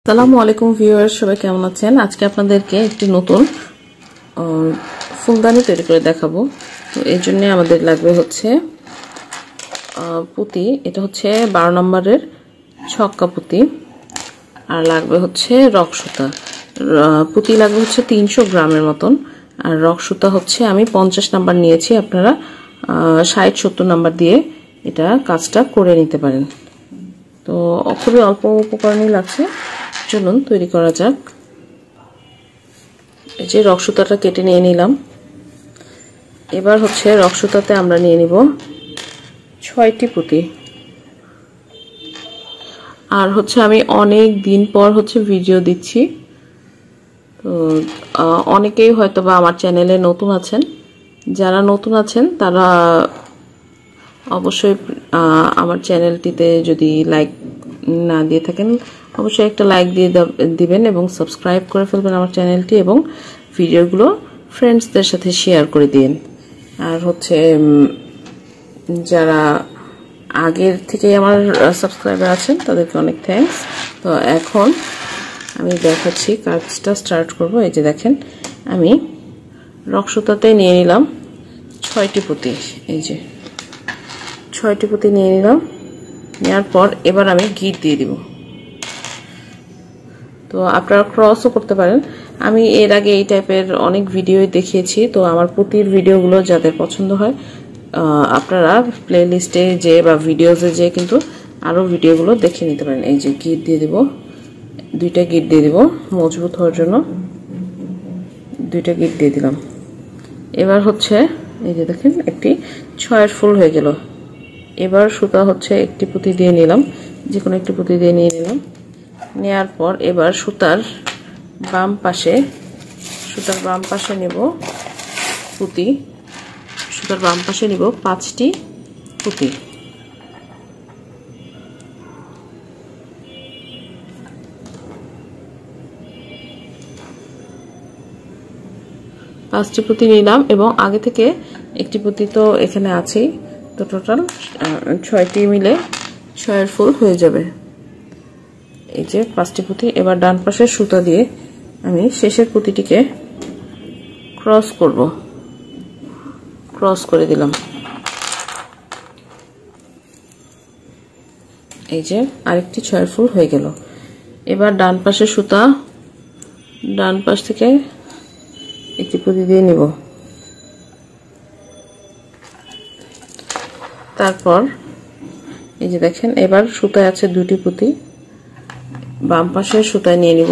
আসসালামু আলাইকুম ভিউয়ার্স, সবাই কেমন আছেন? আজকে আপনাদেরকে একটি নতুন ফুলদানি তৈরি করে দেখাবো। তো এই জন্য আমাদের লাগবে হচ্ছে পুঁতি, এটা হচ্ছে 12 নম্বরের ছক্কা পুঁতি, আর লাগবে হচ্ছে রক সুতা। পুঁতি লাগবে হচ্ছে 300 গ্রামের মতন, আর রক সুতা হচ্ছে আমি 50 নাম্বার নিয়েছি। আপনারা 60-70 নাম্বার দিয়ে এটা কাজটা করে নিতে পারেন। তো খুবই অল্প উপকরণই লাগছে, চলুন তৈরি করা যাক। এই যে রক সুতাটা কেটে নিয়ে নিলাম। এবার হচ্ছে রক সুতাতে আমরা নিয়ে নিব 6টি পুঁতি। আর হচ্ছে আমি অনেক দিন পর হচ্ছে ভিডিও দিচ্ছি, তো অনেকেই হয়তো বা আমার চ্যানেলে নতুন আছেন। যারা নতুন আছেন তারা অবশ্যই আমার চ্যানেলটিতে যদি লাইক না দিয়ে থাকেন অবশ্যই একটা লাইক দিয়ে দিবেন এবং সাবস্ক্রাইব করে ফেলবেন আমার চ্যানেলটি, এবং ভিডিওগুলো ফ্রেন্ডসদের সাথে শেয়ার করে দিন। আর হচ্ছে যারা আগের থেকে আমার সাবস্ক্রাইবার আছেন তাদেরকে অনেক থ্যাঙ্কস। তো এখন আমি দেখাচ্ছি, কাজটা স্টার্ট করব। এই যে দেখেন, আমি রক সুতাতে নিয়ে নিলাম 6টি পুঁতি। এই যে 6টি পুঁতি নিয়ে নিলাম। নেওয়ার পর এবার আমি গিট দিয়ে দিব। তো আপনারা ক্রসও করতে পারেন। আমি এর আগে এই টাইপের অনেক ভিডিও দেখিয়েছি, তো আমার পুঁতির ভিডিওগুলো যাদের পছন্দ হয় আপনারা প্লে লিস্টে যে বা ভিডিওসে যে কিন্তু আরও ভিডিওগুলো দেখে নিতে পারেন। এই যে গিট দিয়ে দিব, 2টা গিট দিয়ে দিব মজবুত হওয়ার জন্য। 2টা গিট দিয়ে দিলাম। এবার হচ্ছে এই যে দেখেন একটি 6-এর ফুল হয়ে গেল। এবার সুতা হচ্ছে একটি পুঁতি দিয়ে নিলাম, যে কোনো একটি পুঁতি দিয়ে নিয়ে নিলাম। নেয়ার পর এবার সুতার বাম পাশে নেব পুঁতি। সুতার বাম পাশে নেব 5টি পুঁতি। পাঁচটি পুঁতি নিলাম এবং আগে থেকে একটি পুঁতি তো এখানে আছেই, তো টোটাল 6টি মিলে 6-এর ফুল হয়ে যাবে। এই যে 5টি পুঁতি। এবার ডান পাশের সুতা দিয়ে আমি শেষের পুঁতিটিকে ক্রস করে দিলাম। এই যে আরেকটি 6-এর ফুল হয়ে গেল। এবার ডান পাশের সুতা, ডান পাশ থেকে একটি পুঁতি দিয়ে নিব। তারপর এই যে দেখেন, এবার সুতায় আছে 2টি পুঁতি, বাম পাশের সুতায় নিয়ে নিব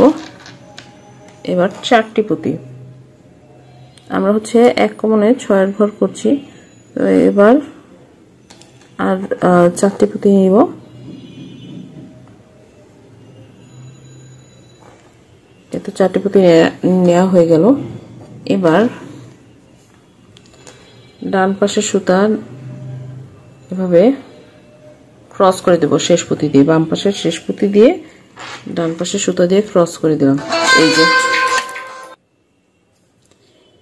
এবার 4টি পুঁতি। আমরা হচ্ছে এক কমনে 6-এর ঘর করছি, তো এবার আর 4টি পুঁতি নিব। এত 4টি পুঁতি নেওয়া হয়ে গেল। এবার ডান পাশের সুতা এভাবে ক্রস করে দেব শেষ পুঁতি দিয়ে, বাম পাশের শেষ পুঁতি দিয়ে ডান পাশের সুতা দিয়ে ক্রস করে দিলাম। এই যে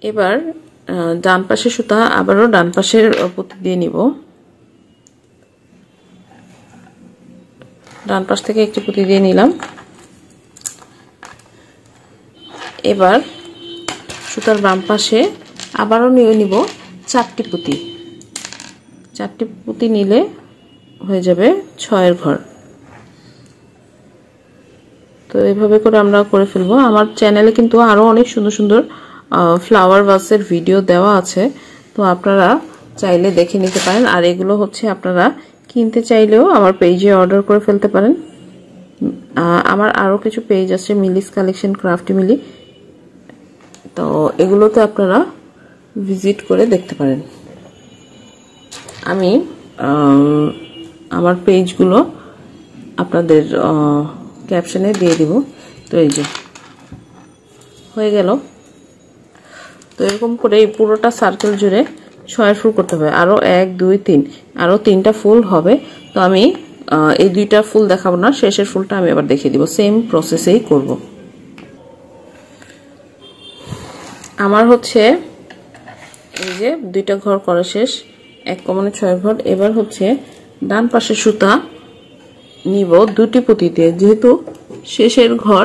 এবার ডান পাশের সুতা আবারও ডান পাশের পুঁতি দিয়ে নিব। ডান পাশ থেকে একটি পুঁতি দিয়ে নিলাম। এবার সুতার বাম পাশে আবারও নিয়ে নিব 4টি পুঁতি। 4টি পুঁতি নিলে হয়ে যাবে 6-এর ঘর। তো এইভাবে করে আমরা করে ফেলবো। আমার চ্যানেলে কিন্তু আরো অনেক সুন্দর সুন্দর ফ্লাওয়ার ভাসের ভিডিও দেওয়া আছে, তো আপনারা চাইলে দেখে নিতে পারেন। আর এগুলো হচ্ছে আপনারা কিনতে চাইলেও আমার পেজে অর্ডার করে ফেলতে পারেন। আমার আরো কিছু পেজ আছে, মিলিস কালেকশন, ক্রাফটি মিলি, তো এগুলোতে আপনারা ভিজিট করে দেখতে পারেন। আমি আমার পেজগুলো আপনাদের ক্যাপশনে দিয়ে দিব। তো এই যে হয়ে গেল। তো এরকম করে এই পুরোটা সার্কেল জুড়ে 6-এর ফুল করতে হবে। আরো 1 2 3 আরো 3টা ফুল হবে। তো আমি এই 2টা ফুল দেখাবো না, শেষের ফুলটা আমি আবার দেখিয়ে দিব। সেম প্রসেসেই করব। আমার হচ্ছে এই যে 2টা ঘর করা শেষ, এক কমনে 6 ঘর। এবার হচ্ছে ডান পাশের সুতা নিব 2টি পুঁতি দিয়ে, যেহেতু শেষের ঘর,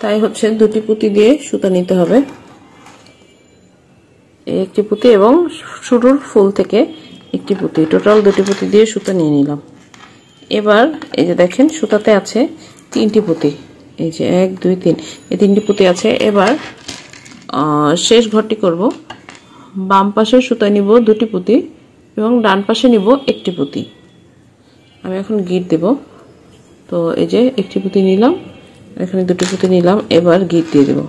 তাই হচ্ছে দুটি পুঁতি দিয়ে সুতা নিতে হবে। একটি পুঁতি এবং শুরুর ফুল থেকে একটি পুঁতি, টোটাল দুটি পুঁতি দিয়ে সুতা নিয়ে নিলাম। এবার এই যে দেখেন সুতাতে আছে 3টি পুঁতি, এই যে 1 2 3 এই 3টি পুঁতি আছে। এবার শেষ ঘরটি করব। বাম পাশে সুতা নিব 2টি পুঁতি এবং ডান পাশে নিব 1টি পুঁতি। আমি এখন গিট দেব। তো এই যে 1টি পুঁতি নিলাম, এখানে 2টি পুঁতি নিলাম, এবার গিট দিয়ে দেব।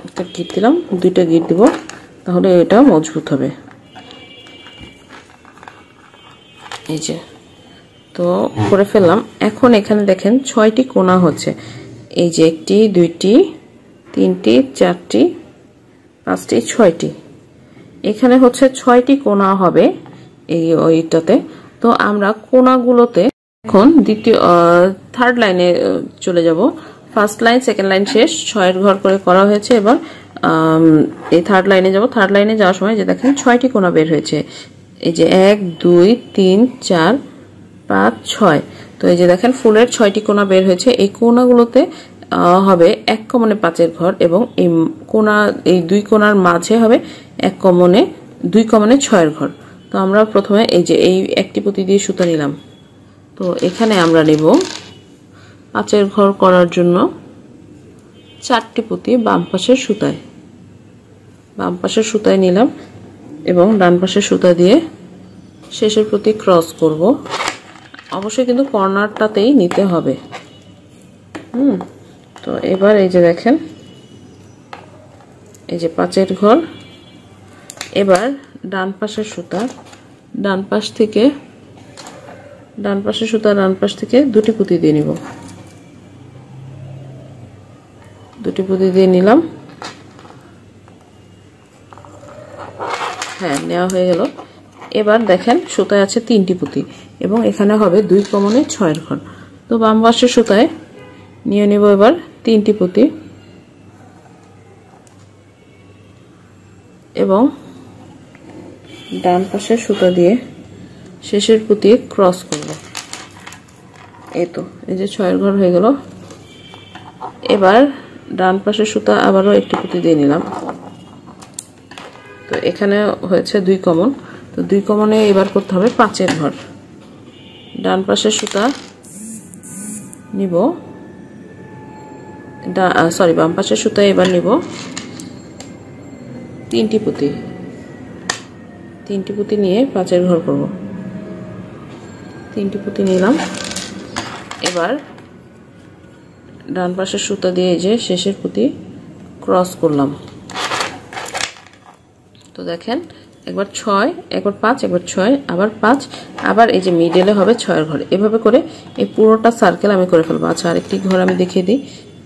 একটা গিট দিলাম, 2টা গিট দেব, তাহলে এটা মজবুত হবে। এই যে তো করে ফেললাম। এখন এখানে দেখেন 6টি কোণা হচ্ছে, এই যে 1টি 2টি 3টি 4টি 5টি 6টি, এখানে হচ্ছে 6টি কোণা হবে এই ওইটাতে। তো আমরা কোণাগুলোতে এখন থার্ড লাইনে চলে যাব। ফার্স্ট লাইন সেকেন্ড লাইন শেষ, 6 ঘর করে করা হয়েছে। এবার এই থার্ড লাইনে যাব। থার্ড লাইনে যাওয়ার সময় যে দেখেন 6টি কোণা বের হয়েছে, এই যে 1 2 3 4 5 6। তো এই যে দেখেন ফুলের 6টি কোণা বের হয়েছে। এই কোণাগুলোতে হবে 1 কমনে 5-এর ঘর এবং এই কোণা, এই 2 কোণার মাঝে হবে 1 কমনে 2 কমনে 6-এর ঘর। তো আমরা প্রথমে এই যে এই একটি পুঁতি দিয়ে সুতা নিলাম। তো এখানে আমরা নেব 5-এর ঘর করার জন্য 4টি পুঁতি বাম পাশের সুতায়, বাম পাশের সুতায় নিলাম এবং ডান পাশের সুতা দিয়ে শেষের পুঁতি ক্রস করব। অবশ্যই কিন্তু কর্নারটাতেই নিতে হবে। তো এবার এই যে দেখেন এই যে 5-এর ঘর। এবার ডান পাশের সুতা, ডান পাশ থেকে ডান পাশের সুতা ডান পাশ থেকে 2টি পুঁতি দিয়ে নিব। 2টি পুঁতি দিয়ে নিলাম। হ্যাঁ, নেওয়া হয়ে গেল। এবার দেখেন সুতায় আছে 3টি পুঁতি এবং এখানে হবে 2 কমনে 6-এর ঘর। তো বাম পাশের সুতায় নিয়ে নেব এবার 3টি পুঁতি এবং ডান পাশের সুতা দিয়ে শেষের পুঁতি ক্রস করব। এই তো এই যে 6-এর ঘর হয়ে গেল। এবার ডান পাশের সুতা আবারও একটি পুঁতি দিয়ে নিলাম। তো এখানে হয়েছে 2 কমন। তো 2 কমনে এবার করতে হবে 5-এর ঘর। ডান পাশের সুতা নিব, বাম পাশের সুতা এবার নিব 3টি পুঁতি। 3টি পুঁতি নিয়ে 5-এর ঘর করব। 3টি পুঁতি নিলাম। এবার ডান পাশের সুতা দিয়ে যে শেষের পুঁতি ক্রস করলাম। তো দেখেন একবার 6, একবার 5, একবার 6, আবার 5, আবার এই যে মিডলে হবে 6-এর ঘর। এভাবে করে এই পুরোটা সার্কেল আমি করে ফেলবো। আচ্ছা, আরেকটি ঘর আমি দেখিয়ে দিই।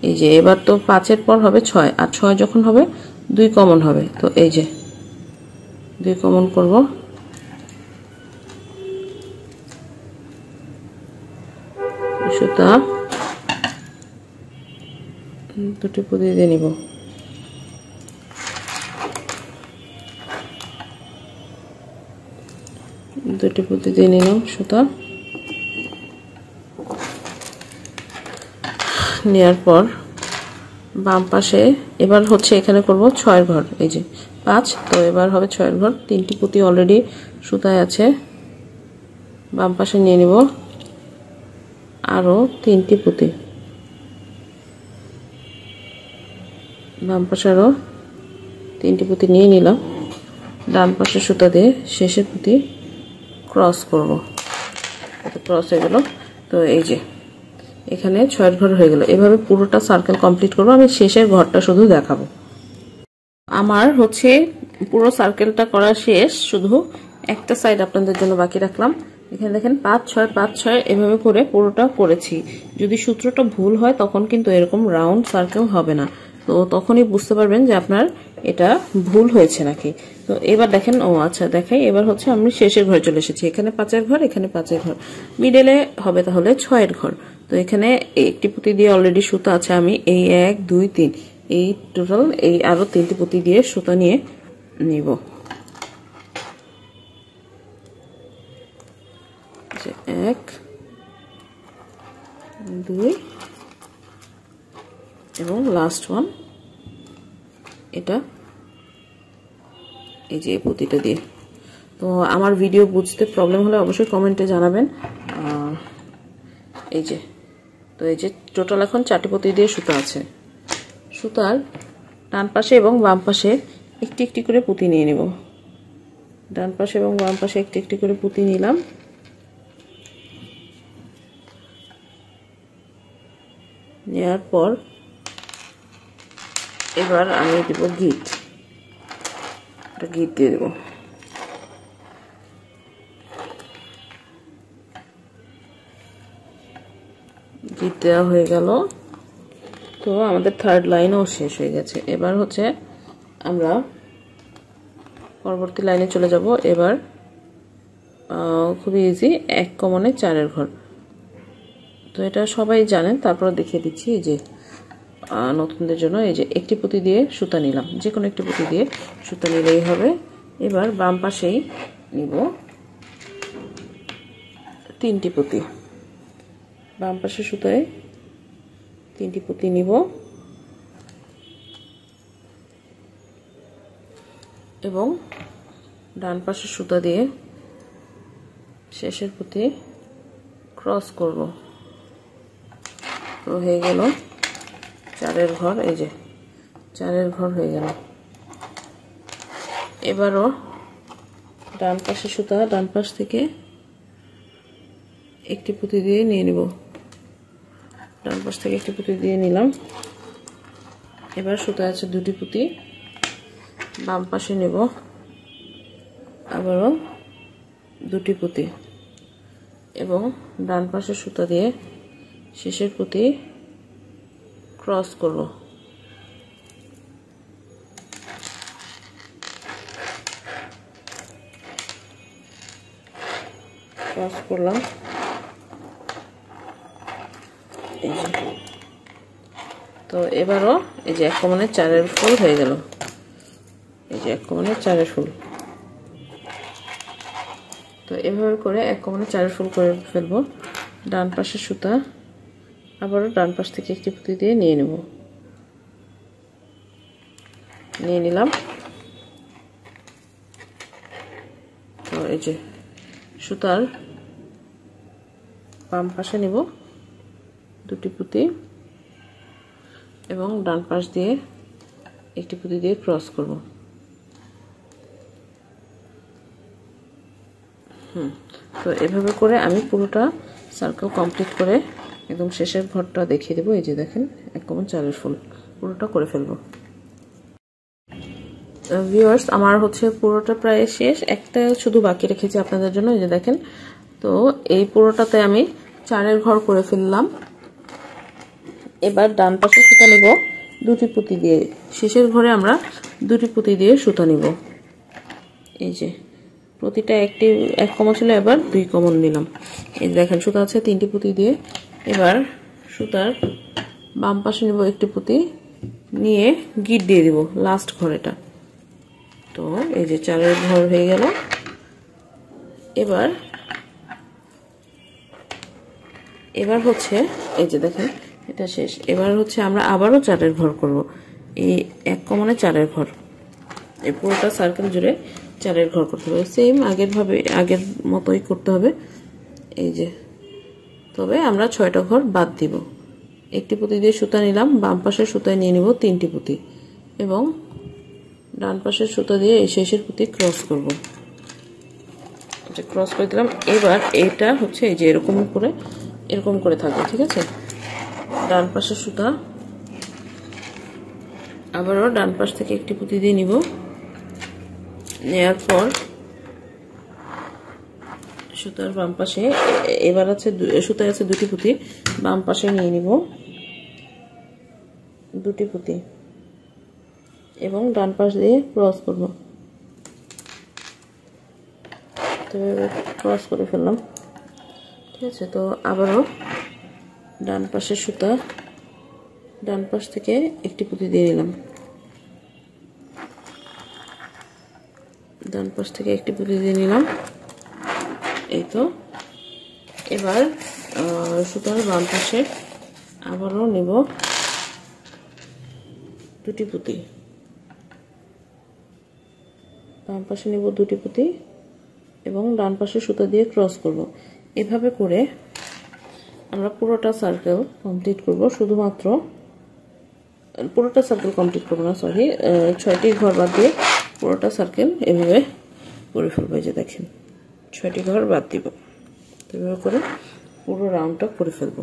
এই যে এবার তো 5-এর পর হবে 6, আর 6 যখন হবে 2 কমন হবে। তো এই যে 2 কমন করব। সুতা 2টি পুঁতি দিয়ে নিব। দুটি পুঁতি দিয়ে নিলাম সুতা। নেওয়ার পর বাম পাশে এবার হচ্ছে এখানে করব 6-এর ঘর, এই যে 5। তো এবার হবে 6-এর ঘর। 3টি পুঁতি অলরেডি সুতায় আছে। বাম পাশে নিয়ে নিব আরো 3টি পুঁতি। বাম পাশে আরো 3টি পুঁতি নিয়ে নিলাম। ডান পাশের সুতা দিয়ে শেষের পুঁতি ক্রস করব। এটা ক্রস হয়ে গেল। তো এই যে এখানে 6-এর ঘর হয়ে গেল। এভাবে পুরোটা সার্কেল কমপ্লিট করব। আমি শেষের ঘরটা শুধু দেখাবো। আমার হচ্ছে পুরো সার্কেলটা করা শেষ, শুধু একটা সাইড আপনাদের জন্য বাকি রাখলাম। এখানে দেখেন 5 6 5 6 এভাবে করে পুরোটা করেছি। যদি সূত্রটা ভুল হয় তখন কিন্তু এরকম রাউন্ড সার্কেল হবে না। তো তখনই বুঝতে পারবেন যে আপনার এটা ভুল হয়েছে নাকি। তো এবার দেখেন, ও আচ্ছা দেখাই। এবার হচ্ছে আমি শেষের ঘরে চলে এসেছি। এখানে 5-এর ঘর, এখানে 5-এর ঘর, মিডলে হবে তাহলে 6-এর ঘর। তো এখানে একটি পুঁতি দিয়ে অলরেডি সুতা আছে। আমি এই 1 2 3 এই টোটাল এই আরো 3টি পুঁতি দিয়ে সুতা নিয়ে নিব। 1 2 এবং লাস্ট ওয়ান এটা এই যে পুঁতিটা দিয়ে। তো আমার ভিডিও বুঝতে প্রবলেম হলে অবশ্যই কমেন্টে জানাবেন। এই যে তো এই যে টোটাল এখন 4টি পুঁতি দিয়ে সুতা আছে। সুতার ডান পাশে এবং বাম পাশে একটি একটি করে পুঁতি নিয়ে নেব। ডান পাশে এবং বাম পাশে একটি একটি করে পুঁতি নিলাম। নেওয়ার পর এবার আমি দেব গিট, এটা গিট দিয়ে দেব। গিট দেওয়া হয়ে গেল। তো আমাদের থার্ড লাইনও শেষ হয়ে গেছে। এবার হচ্ছে আমরা পরবর্তী লাইনে চলে যাব। এবার খুবই ইজি, 1 কমনে 4-এর ঘর। তো এটা সবাই জানেন, তারপর দেখিয়ে দিচ্ছি। এই যে নতুনদের জন্য এই যে একটি পুঁতি দিয়ে সুতা নিলাম, যে কোনো একটি পুঁতি দিয়ে সুতা নিলেই হবে। এবার বাম পাশেই নিব 3টি পুঁতি, বাম পাশে সুতায় 3টি পুঁতি নিব এবং ডান পাশে সুতা দিয়ে শেষের পুঁতি ক্রস করব। তো হয়ে গেল 4-এর ঘর। এই যে 4-এর ঘর হয়ে গেল। এবারও ডান পাশে সুতা, ডান পাশ থেকে একটি পুঁতি দিয়ে নিয়ে নিব। ডান পাশ থেকে একটি পুঁতি দিয়ে নিলাম। এবার সুতা আছে 2টি পুঁতি, বাম পাশে নেব আবারও 2টি পুঁতি এবং ডান পাশে সুতা দিয়ে শেষের পুঁতি ক্রস করব। ক্রস করলাম। তো এবারও এই যে 1 কমনে 4-এর ফুল হয়ে গেল। এই যে 1 কমনে 4-এর ফুল। তো এভাবে করে 1 কমনে 4-এর ফুল করে ফেলবো। ডান পাশের সুতা আবারও ডান পাশ থেকে একটি পুঁতি দিয়ে নিয়ে নেব। নিয়ে নিলাম। তো এই যে সুতার বাম পাশে নেব 2টি পুঁতি এবং ডান পাশ দিয়ে একটি পুঁতি দিয়ে ক্রস করব। তো এভাবে করে আমি পুরোটা সার্কেল কমপ্লিট করে একদম শেষের ঘরটা দেখিয়ে দেবো। এই যে দেখেন 1 কমন 4-এর ফুল পুরোটা করে ফেলবো। ভিউয়ার্স, আমার হচ্ছে পুরোটা প্রায় শেষ, একটা শুধু বাকি রেখেছি আপনাদের জন্য। এই যে দেখেন, তো এই পুরোটাতে আমি 4-এর ঘর করে ফেললাম। এবার ডান পাশে সুতা নিব 2টি পুঁতি দিয়ে, শেষের ঘরে আমরা 2টি পুঁতি দিয়ে সুতা নিব। এই যে প্রতিটা 1 কমন ছিল, এবার 2 কমন নিলাম। এই দেখেন সুতা আছে 3টি পুঁতি দিয়ে। এবার সুতার বাম পাশে নিব একটি পুঁতি, নিয়ে গিট দিয়ে দিব লাস্ট ঘরেটা। তো এই যে 4-এর ঘর হয়ে গেল। এবার হচ্ছে এই যে দেখেন এটা শেষ। এবার হচ্ছে আমরা আবারও 4-এর ঘর করব। এই 1 কমনে 4-এর ঘর, এই পুরোটা সার্কেল জুড়ে 4-এর ঘর করতে হবে। সেম আগের মতোই করতে হবে। এই যে, তবে আমরা 6টা ঘর বাদ দিব। একটি পুঁতি দিয়ে সুতা নিলাম, বাম পাশের সুতায় নিয়ে নিব 3টি পুঁতি এবং ডান পাশের সুতা দিয়ে এই শেষের পুঁতি ক্রস করব। এটা ক্রস করে দিলাম। এবার এটা হচ্ছে এই যে এরকম করে থাকবে, ঠিক আছে। ডান পাশের সুতা আবারও ডান পাশ থেকে একটি পুঁতি দিয়ে নিব। নেয়ার পর সুতার বাম পাশে এবার আছে সুতায় আছে 2টি পুঁতি, বাম পাশে নিয়ে নিব 2টি পুঁতি এবং ডান পাশ দিয়ে ক্রস করব। তো ক্রস করে ফেললাম, ঠিক আছে। তো আবারও ডান পাশের সুতা ডান পাশ থেকে একটি পুঁতি দিয়ে নিলাম, ডান পাশ থেকে একটি পুঁতি দিয়ে নিলাম। এই তো এবার সুতার বাম পাশে আবারও নিব দুটি পুঁতি, বাম পাশে নিব দুটি পুঁতি এবং ডান পাশে সুতা দিয়ে ক্রস করব। এভাবে করে আমরা পুরোটা সার্কেল কমপ্লিট করব। শুধুমাত্র পুরোটা সার্কেল কমপ্লিট করব না, সরি, 6টি ঘর বাদ দিয়ে পুরোটা সার্কেল এভাবে করে ফেলবো। এই যে দেখেন 6টি ঘর বাদ দিব, এভাবে করে পুরো রাউন্ডটা করে ফেলবো।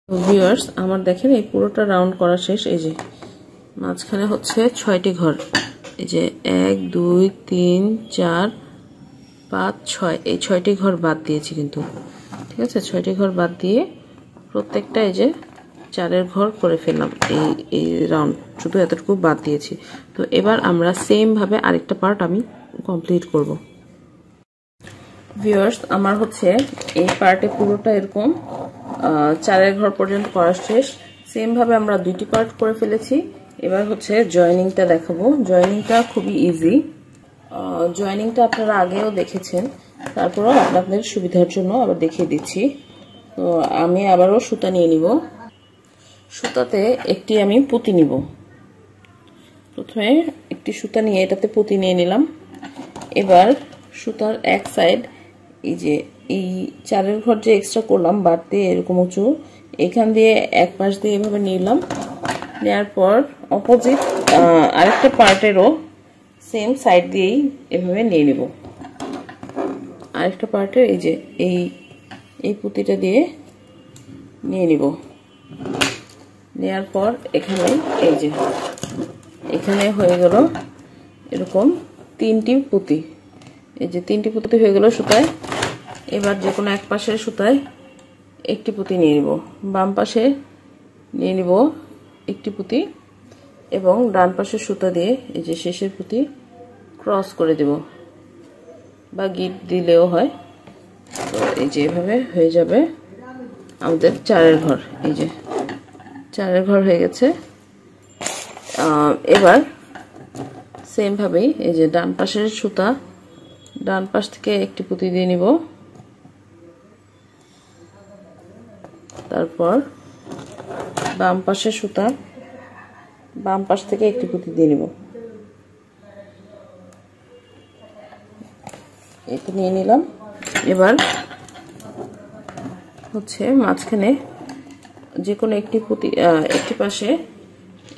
তো ভিউয়ার্স, আমার দেখেন এই পুরোটা রাউন্ড করা শেষ। এই যে মাঝখানে হচ্ছে 6টি ঘর, এই যে 1 2 3 4 5 6, এই 6টি ঘর বাদ দিয়েছি কিন্তু, ঠিক আছে। 6টি ঘর বাদ দিয়ে প্রত্যেকটা এই যে 4-এর ঘর করে ফেললাম। এই রাউন্ড শুধু এতটুকু বাদ দিয়েছি। তো এবার আমরা সেম ভাবে আরেকটা পার্ট আমি কমপ্লিট করব। ভিউয়ার্স, আমার হচ্ছে এই পার্টে পুরোটা এরকম 4-এর ঘর পর্যন্ত করা শেষ। সেম ভাবে আমরা 2টি পার্ট করে ফেলেছি। এবার হচ্ছে জয়েনিংটা দেখাবো। জয়েনিংটা খুবই ইজি। জয়েনিংটা আপনারা আগেও দেখেছেন, তারপরও আপনাদের সুবিধার জন্য আবার দেখিয়ে দিচ্ছি। তো আমি আবারও সুতা নিয়ে নিব। সুতাতে একটি আমি পুঁতি নিব। প্রথমে একটি সুতা নিয়ে এটাতে পুঁতি নিয়ে নিলাম। এবার সুতার এক সাইড, এই যে এই 4-এর ঘর যে এক্সট্রা করলাম বাদ দিয়ে এরকম উঁচু, এখান দিয়ে এক পাশ দিয়ে এভাবে নিলাম। নেওয়ার পর অপোজিট আরেকটা পার্টেরও সেম সাইড দিয়েই এভাবে নিয়ে নিব। আরেকটা পার্টের এই যে এই পুঁতিটা দিয়ে নিয়ে নিব। নেওয়ার পর এখানে এই যে এখানে হয়ে গেল এরকম 3টি পুঁতি। এই যে 3টি পুঁতি হয়ে গেল সুতায়। এবার যে কোনো এক পাশের সুতায় একটি পুঁতি নিয়ে নিব, বাম পাশে নিয়ে নিব একটি পুঁতি এবং ডান পাশের সুতা দিয়ে এই যে শেষের পুঁতি ক্রস করে দেব, বা গিট দিলেও হয়। তো এই যে এভাবে হয়ে যাবে আমাদের 4-এর ঘর। এই যে 4-এর ঘর হয়ে গেছে। এবার সেম ভাবেই এই যে ডান পাশের সুতা, ডান পাশ থেকে একটি পুঁতি দিয়ে নিব, তারপর বাম পাশের সুতা, বাম পাশ থেকে একটি পুঁতি দিয়ে নিব। এটা নিয়ে নিলাম। এবার হচ্ছে মাঝখানে যে কোনো একটি পুঁতি, একটি পাশে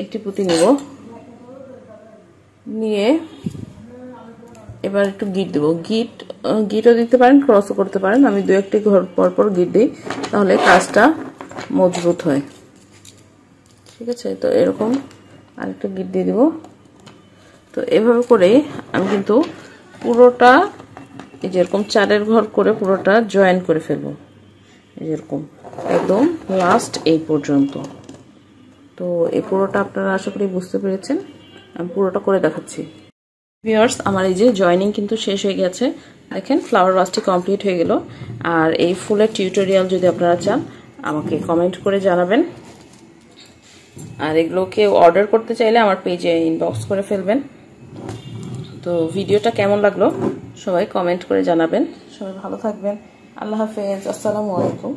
একটি পুঁতি নিব, নিয়ে এবার একটু গিট দেব। গিটও দিতে পারেন, ক্রসও করতে পারেন। আমি 2-1টি ঘর পর পর গিট দিই, তাহলে কাজটা মজবুত হয়, ঠিক আছে। তো এরকম আরেকটা গিট দিয়ে দিব। তো এভাবে করে আমি কিন্তু পুরোটা এই যেরকম 4-এর ঘর করে পুরোটা জয়েন করে ফেলবো, এরকম একদম লাস্ট এই পর্যন্ত। তো এই পুরোটা আপনারা আশা করি বুঝতে পেরেছেন। আমি পুরোটা করে দেখাচ্ছি। ভিউয়ার্স, আমার এই যে জয়েনিং কিন্তু শেষ হয়ে গেছে। দেখেন ফ্লাওয়ার ভাসটি কমপ্লিট হয়ে গেল। আর এই ফুলের টিউটোরিয়াল যদি আপনারা চান আমাকে কমেন্ট করে জানাবেন। আর এগুলোকে অর্ডার করতে চাইলে আমার পেজে ইনবক্স করে ফেলবেন। তো ভিডিওটা কেমন লাগলো সবাই কমেন্ট করে জানাবেন। সবাই ভালো থাকবেন। আল্লাহ হাফেজ। আসসালামু আলাইকুম।